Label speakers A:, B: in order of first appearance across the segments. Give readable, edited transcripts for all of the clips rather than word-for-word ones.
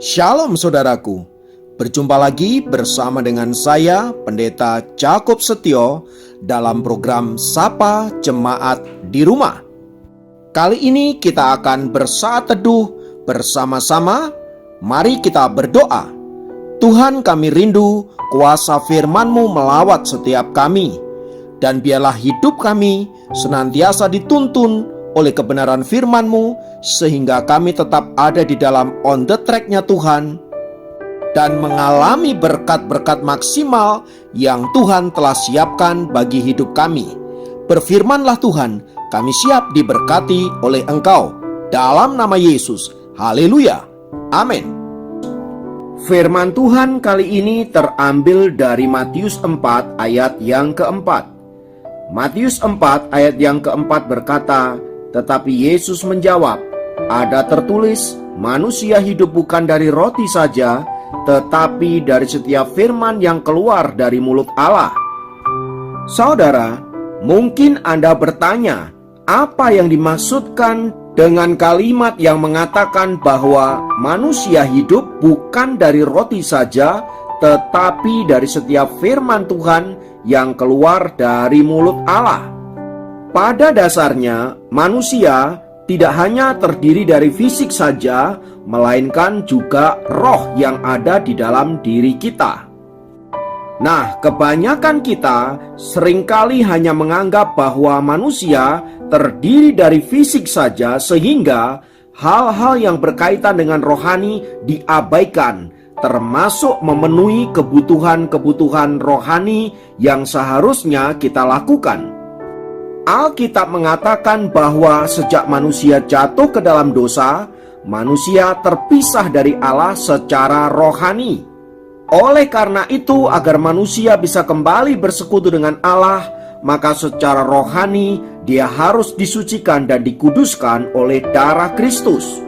A: Shalom saudaraku, berjumpa lagi bersama dengan saya Pendeta Jakob Setio dalam program Sapa Jemaat di Rumah. Kali ini kita akan bersaat teduh bersama-sama. Mari kita berdoa. Tuhan, kami rindu kuasa firman-Mu melawat setiap kami, dan biarlah hidup kami senantiasa dituntun oleh kebenaran firman-Mu, sehingga kami tetap ada di dalam on the track-nya Tuhan dan mengalami berkat-berkat maksimal yang Tuhan telah siapkan bagi hidup kami. Berfirmanlah Tuhan, kami siap diberkati oleh Engkau. Dalam nama Yesus, haleluya, amin. Firman Tuhan kali ini terambil dari Matius 4 ayat yang keempat. Matius 4 ayat yang keempat berkata, tetapi Yesus menjawab, ada tertulis, manusia hidup bukan dari roti saja, tetapi dari setiap firman yang keluar dari mulut Allah. Saudara, mungkin Anda bertanya, apa yang dimaksudkan dengan kalimat yang mengatakan bahwa manusia hidup bukan dari roti saja, tetapi dari setiap firman Tuhan yang keluar dari mulut Allah? Pada dasarnya, manusia tidak hanya terdiri dari fisik saja, melainkan juga roh yang ada di dalam diri kita. Nah, kebanyakan kita seringkali hanya menganggap bahwa manusia terdiri dari fisik saja, sehingga hal-hal yang berkaitan dengan rohani diabaikan, termasuk memenuhi kebutuhan-kebutuhan rohani yang seharusnya kita lakukan. Alkitab mengatakan bahwa sejak manusia jatuh ke dalam dosa, manusia terpisah dari Allah secara rohani. Oleh karena itu, agar manusia bisa kembali bersekutu dengan Allah, maka secara rohani dia harus disucikan dan dikuduskan oleh darah Kristus.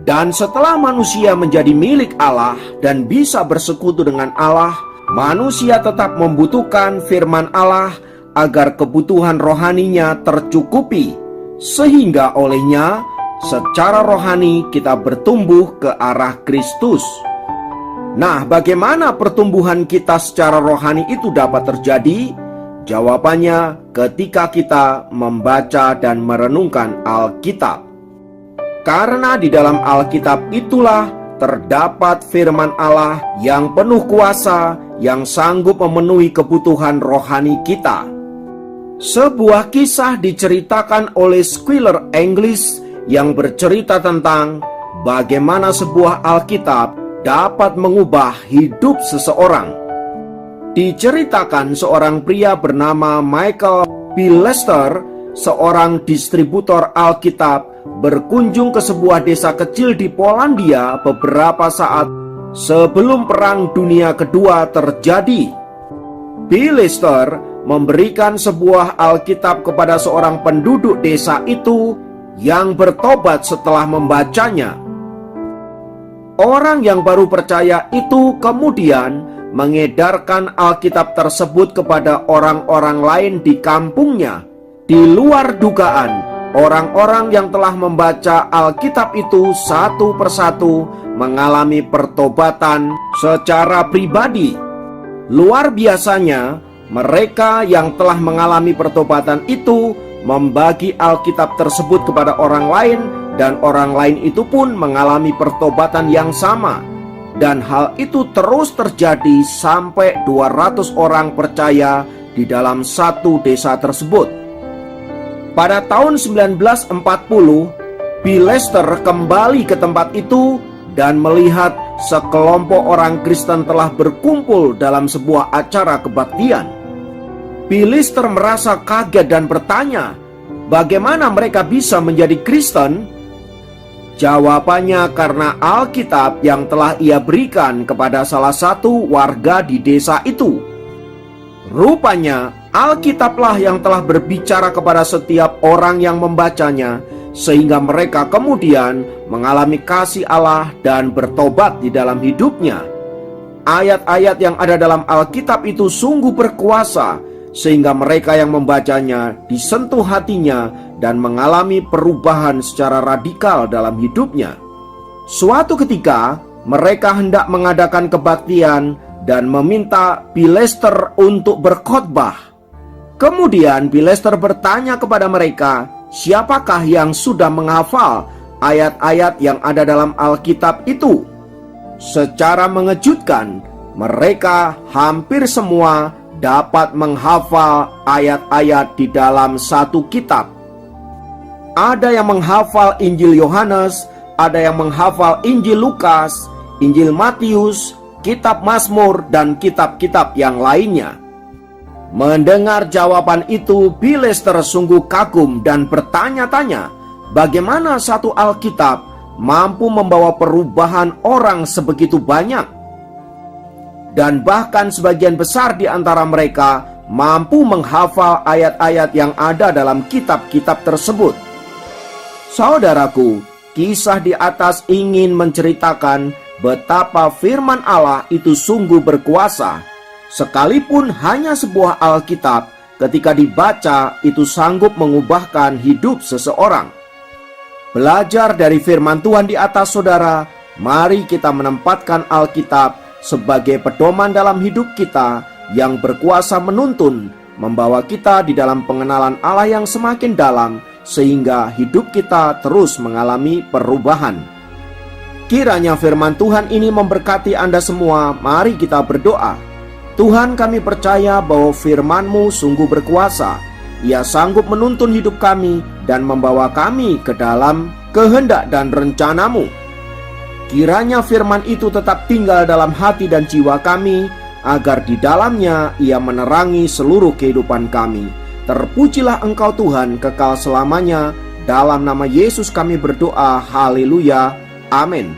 A: Dan setelah manusia menjadi milik Allah dan bisa bersekutu dengan Allah, manusia tetap membutuhkan firman Allah agar kebutuhan rohaninya tercukupi, sehingga olehnya secara rohani kita bertumbuh ke arah Kristus. Nah, bagaimana pertumbuhan kita secara rohani itu dapat terjadi? Jawabannya ketika kita membaca dan merenungkan Alkitab. Karena di dalam Alkitab itulah terdapat firman Allah yang penuh kuasa, yang sanggup memenuhi kebutuhan rohani kita. Sebuah kisah diceritakan oleh Squire English yang bercerita tentang bagaimana sebuah Alkitab dapat mengubah hidup seseorang. Diceritakan seorang pria bernama Michael P. Lester, seorang distributor Alkitab, berkunjung ke sebuah desa kecil di Polandia beberapa saat sebelum Perang Dunia Kedua terjadi. P. Lester memberikan sebuah Alkitab kepada seorang penduduk desa itu yang bertobat setelah membacanya. Orang yang baru percaya itu kemudian mengedarkan Alkitab tersebut kepada orang-orang lain di kampungnya. Di luar dugaan, orang-orang yang telah membaca Alkitab itu satu persatu mengalami pertobatan secara pribadi. Luar biasanya, mereka yang telah mengalami pertobatan itu membagi Alkitab tersebut kepada orang lain, dan orang lain itu pun mengalami pertobatan yang sama. Dan hal itu terus terjadi sampai 200 orang percaya di dalam satu desa tersebut. Pada tahun 1940, P. Lester kembali ke tempat itu dan melihat sekelompok orang Kristen telah berkumpul dalam sebuah acara kebaktian. P. Lester merasa kaget dan bertanya, bagaimana mereka bisa menjadi Kristen? Jawabannya karena Alkitab yang telah ia berikan kepada salah satu warga di desa itu. Rupanya Alkitablah yang telah berbicara kepada setiap orang yang membacanya, sehingga mereka kemudian mengalami kasih Allah dan bertobat di dalam hidupnya. Ayat-ayat yang ada dalam Alkitab itu sungguh berkuasa, sehingga mereka yang membacanya disentuh hatinya dan mengalami perubahan secara radikal dalam hidupnya. Suatu ketika, mereka hendak mengadakan kebaktian dan meminta Pilester untuk berkhotbah. Kemudian Pilester bertanya kepada mereka, siapakah yang sudah menghafal ayat-ayat yang ada dalam Alkitab itu? Secara mengejutkan, mereka hampir semua dapat menghafal ayat-ayat di dalam satu kitab. Ada yang menghafal Injil Yohanes, ada yang menghafal Injil Lukas, Injil Matius, kitab Mazmur, dan kitab-kitab yang lainnya. Mendengar jawaban itu, Pilester sungguh kagum dan bertanya-tanya, bagaimana satu Alkitab mampu membawa perubahan orang sebegitu banyak? Dan bahkan sebagian besar di antara mereka mampu menghafal ayat-ayat yang ada dalam kitab-kitab tersebut. Saudaraku, kisah di atas ingin menceritakan betapa firman Allah itu sungguh berkuasa. Sekalipun hanya sebuah Alkitab, ketika dibaca itu sanggup mengubahkan hidup seseorang. Belajar dari firman Tuhan di atas, saudara, mari kita menempatkan Alkitab sebagai pedoman dalam hidup kita yang berkuasa menuntun, membawa kita di dalam pengenalan Allah yang semakin dalam, sehingga hidup kita terus mengalami perubahan. Kiranya firman Tuhan ini memberkati Anda semua. Mari kita berdoa. Tuhan, kami percaya bahwa firman-Mu sungguh berkuasa. Ia sanggup menuntun hidup kami dan membawa kami ke dalam kehendak dan rencana-Mu. Kiranya firman itu tetap tinggal dalam hati dan jiwa kami, agar di dalamnya ia menerangi seluruh kehidupan kami. Terpujilah Engkau Tuhan kekal selamanya. Dalam nama Yesus kami berdoa. Haleluya. Amin.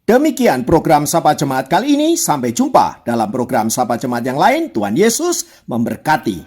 A: Demikian program Sapa Jemaat kali ini. Sampai jumpa dalam program Sapa Jemaat yang lain. Tuhan Yesus memberkati.